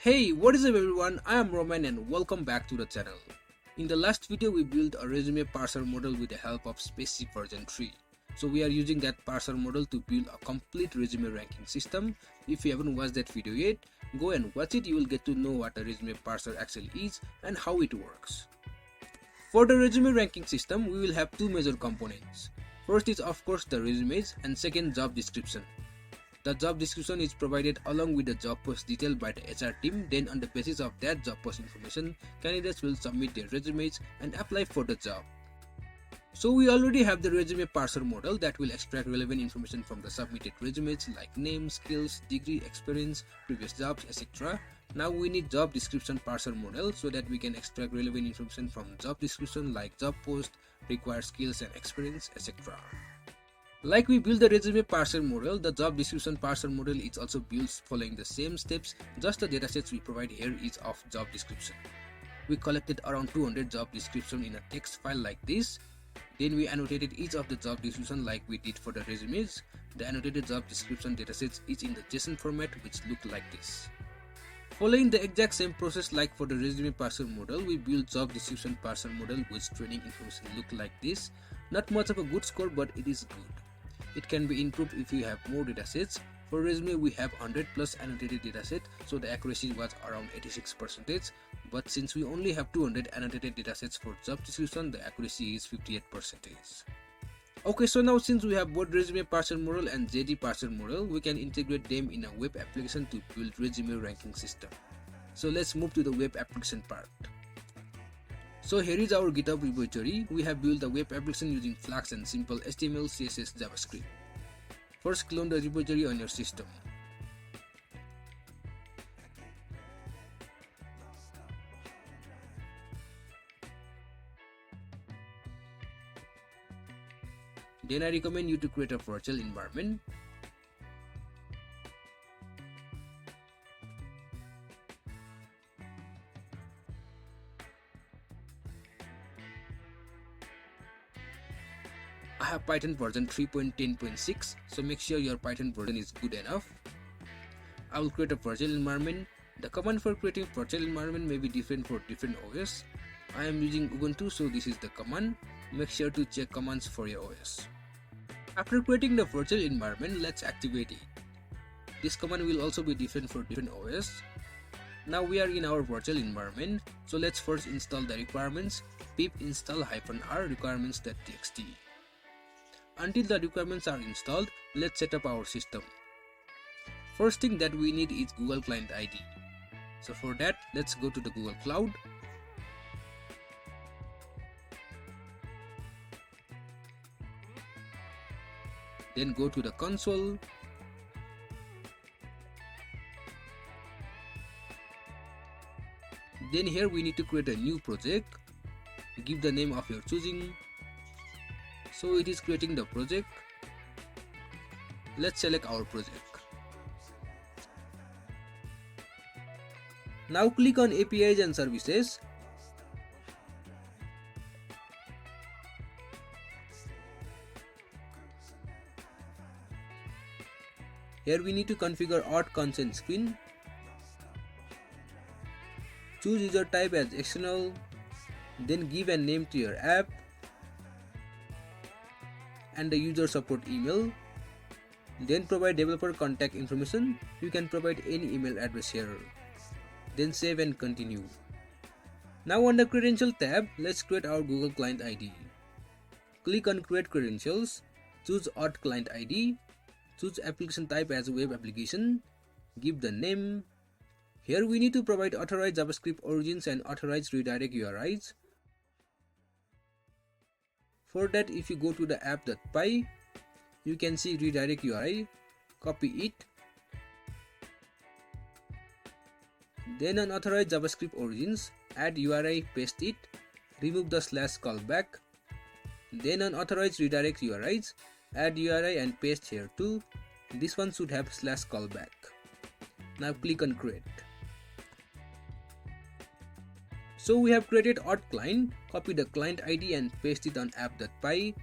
Hey, what is up everyone, I am Roman and welcome back to the channel. In the last video we built a resume parser model with the help of Spacy version 3. So we are using that parser model to build a complete resume ranking system. If you haven't watched that video yet, go and watch it. You will get to know what a resume parser actually is and how it works. For the resume ranking system, we will have two major components. First is of course the resumes and second job description. The job description is provided along with the job post detail by the HR team. Then on the basis of that job post information, candidates will submit their resumes and apply for the job. So we already have the resume parser model that will extract relevant information from the submitted resumes like name, skills, degree, experience, previous jobs, etc. Now we need job description parser model so that we can extract relevant information from job description like job post, required skills and experience, etc. Like we built the resume parser model, the job description parser model is also built following the same steps, just the datasets we provide here is of job description. We collected around 200 job description in a text file like this. Then we annotated each of the job description like we did for the resumes. The annotated job description datasets is in the JSON format which look like this. Following the exact same process like for the resume parser model, we built job description parser model which training information look like this. Not much of a good score, but it is good. It can be improved if you have more datasets. For resume we have 100 plus annotated dataset, so the accuracy was around 86%, but since we only have 200 annotated datasets for job description, the accuracy is 58%. Okay, so now since we have both resume parser model and JD parser model, we can integrate them in a web application to build resume ranking system. So let's move to the web application part. So here is our GitHub repository. We have built the web application using Flux and simple HTML, CSS, JavaScript. First clone the repository on your system. Then I recommend you to create a virtual environment. I have Python version 3.10.6, so make sure your Python version is good enough. I will create a virtual environment. The command for creating virtual environment may be different for different OS. I am using Ubuntu, so this is the command. Make sure to check commands for your OS. After creating the virtual environment, let's activate it. This command will also be different for different OS. Now we are in our virtual environment, so let's first install the requirements. pip install -r requirements.txt. Until the requirements are installed, let's set up our system. First thing that we need is Google Client ID. So for that, let's go to the Google Cloud. Then go to the console. Then here we need to create a new project. Give the name of your choosing. So it is creating the project. Let's select our project. Now click on APIs and services. Here we need to configure auth consent screen. Choose user type as external. Then give a name to your app and the user support email. Then provide developer contact information. You can provide any email address here. Then save and continue. Now on the credential tab, let's create our Google Client ID. Click on create credentials. Choose auth client ID. Choose application type as web application. Give the name. Here we need to provide authorized JavaScript origins and authorized redirect URIs. For that, if you go to the app.py, you can see redirect URI, copy it. Then unauthorized JavaScript origins, add URI, paste it, remove the /callback. Then unauthorized redirect URIs, add URI and paste here too. This one should have /callback. Now click on create. So we have created auth client. Copy the client ID and paste it on app.py.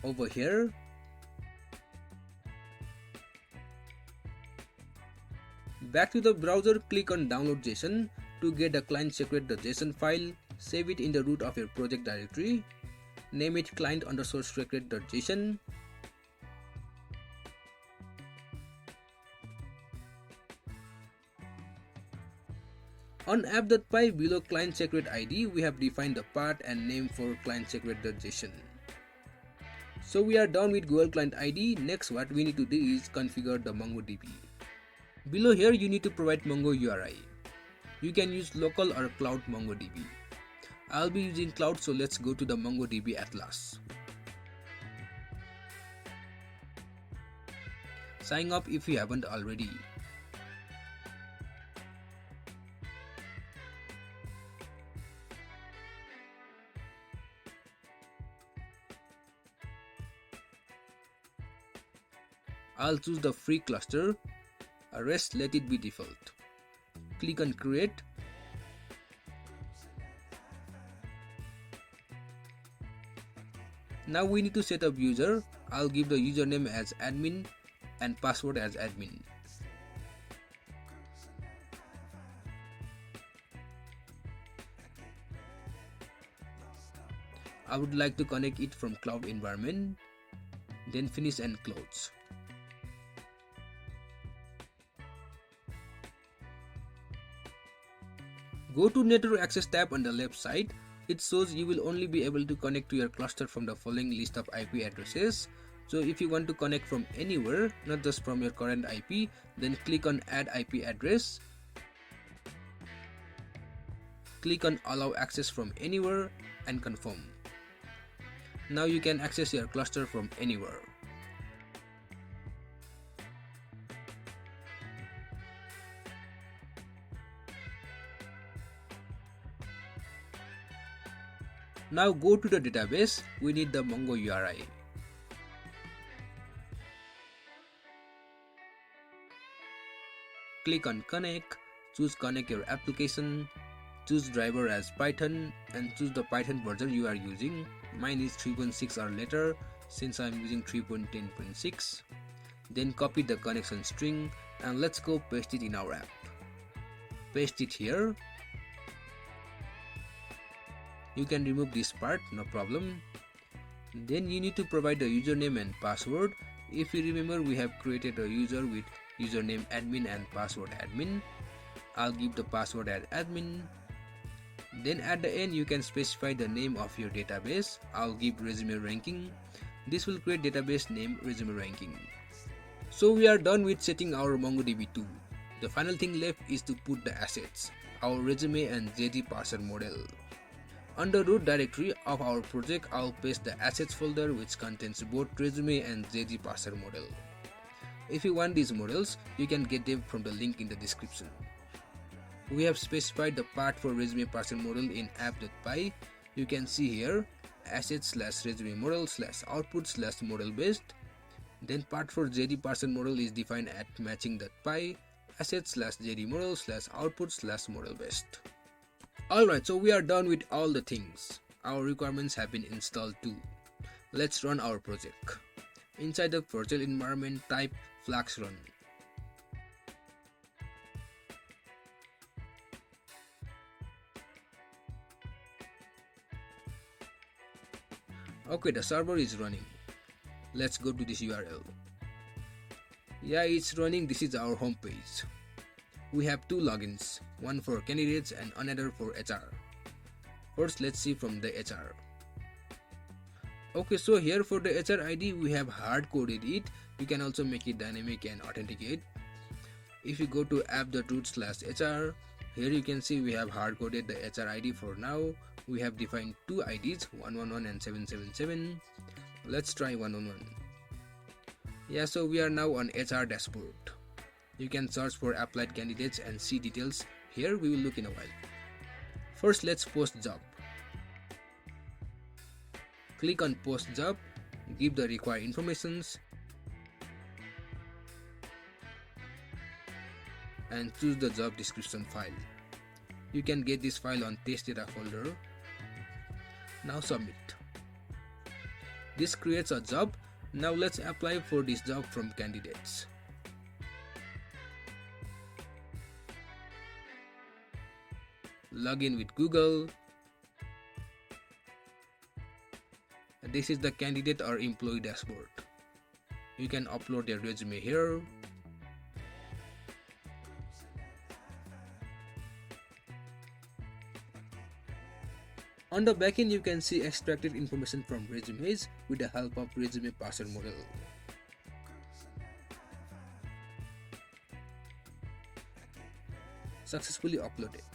Over here, Back to the browser, click on download JSON. To get the client secret.json file, save it in the root of your project directory. Name it client_secret.json. On app.py below client secret ID, we have defined the path and name for client secret.json. So we are done with Google Client ID. Next, what we need to do is configure the MongoDB. Below here, you need to provide Mongo URI. You can use local or cloud MongoDB. I'll be using cloud, so let's go to the MongoDB Atlas. Sign up if you haven't already. I'll choose the free cluster. Rest let it be default. Click on create. Now we need to set up user. I'll give the username as admin and password as admin. I would like to connect it from cloud environment. Then finish and close. Go to Network Access tab on the left side. It shows you will only be able to connect to your cluster from the following list of IP addresses. So if you want to connect from anywhere, not just from your current IP, then click on Add IP Address. Click on Allow Access from Anywhere and confirm. Now you can access your cluster from anywhere. Now go to the database. We need the Mongo URI. Click on connect, choose connect your application, choose driver as Python and choose the Python version you are using. Mine is 3.6 or later since I am using 3.10.6. Then copy the connection string and let's go paste it in our app. Paste it here. You can remove this part, no problem. Then you need to provide the username and password. If you remember, we have created a user with username admin and password admin. I'll give the password as admin. Then at the end, you can specify the name of your database. I'll give resume ranking. This will create database name resume ranking. So we are done with setting our MongoDB 2. The final thing left is to put the assets, our resume and JD parser model. On the root directory of our project, I'll paste the assets folder which contains both resume and JD parser model. If you want these models, you can get them from the link in the description. We have specified the path for resume parser model in app.py. You can see here assets/resume model/output/model based. Then path for JD parser model is defined at matching.py assets/JD model/output/model based. Alright, so we are done with all the things. Our requirements have been installed too. Let's run our project. Inside the virtual environment, type flags run. Okay, the server is running. Let's go to this URL. Yeah, it's running. This is our home page. We have two logins, one for candidates and another for HR. First, let's see from the HR. Okay, so here for the HR ID, we have hard coded it. You can also make it dynamic and authenticate. If you go to app.root/HR, here you can see we have hard coded the HR ID for now. We have defined two IDs, 111 and 777. Let's try 111. Yeah, so we are now on HR dashboard. You can search for applied candidates and see details. Here we will look in a while. First, let's post job. Click on post job, give the required informations and choose the job description file. You can get this file on test data folder. Now submit. This creates a job. Now let's apply for this job from candidates. log in with Google. This is the candidate or employee dashboard. You can upload your resume here. On the backend, you can see extracted information from resumes with the help of resume parser model. Successfully uploaded.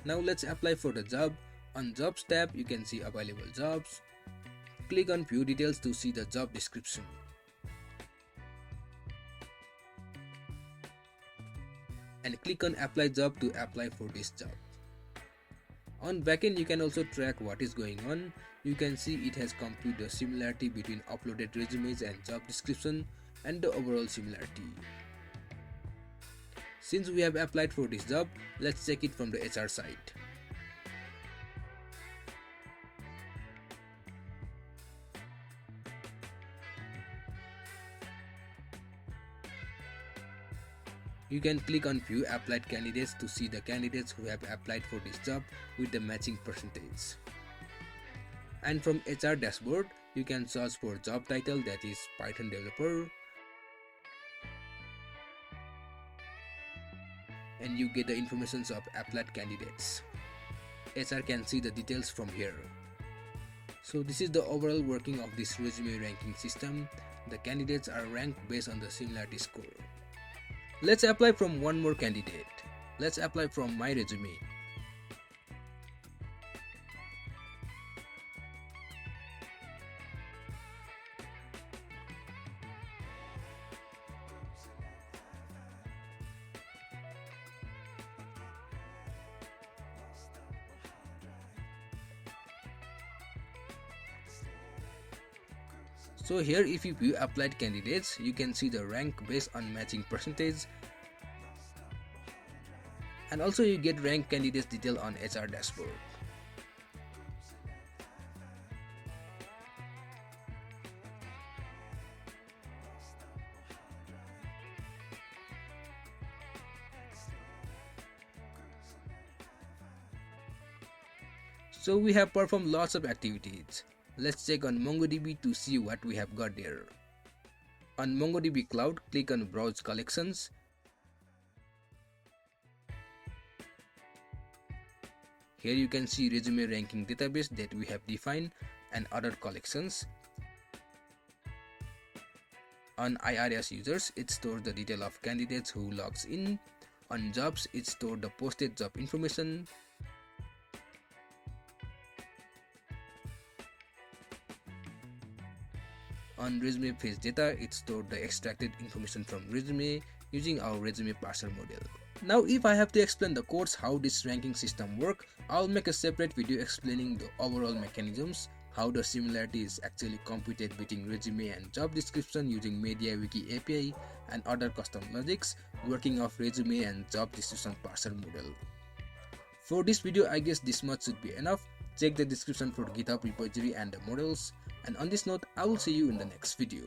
Now let's apply for the job. On Jobs tab, you can see available jobs. Click on View Details to see the job description. And click on Apply Job to apply for this job. On backend, you can also track what is going on. You can see it has computed the similarity between uploaded resumes and job description and the overall similarity. Since we have applied for this job, let's check it from the HR side. You can click on View Applied Candidates to see the candidates who have applied for this job with the matching percentage. And from HR dashboard, you can search for job title, that is Python developer, and you get the information of applied candidates. HR can see the details from here. So this is the overall working of this resume ranking system. The candidates are ranked based on the similarity score. Let's apply from one more candidate. Let's apply from my resume. So here, if you view applied candidates, you can see the rank based on matching percentage, and also you get rank candidates detail on HR dashboard. So we have performed lots of activities. Let's check on MongoDB to see what we have got there. On MongoDB Cloud, click on Browse Collections. Here you can see resume ranking database that we have defined and other collections. On IRS users, it stores the detail of candidates who logs in. On jobs, it stores the posted job information. On resume page data, it stored the extracted information from resume using our resume parser model. Now if I have to explain the codes how this ranking system works, I'll make a separate video explaining the overall mechanisms, how the similarity is actually computed between resume and job description using MediaWiki API and other custom logics, working of resume and job description parser model. For this video, I guess this much should be enough. Check the description for GitHub repository and the models. And on this note, I will see you in the next video.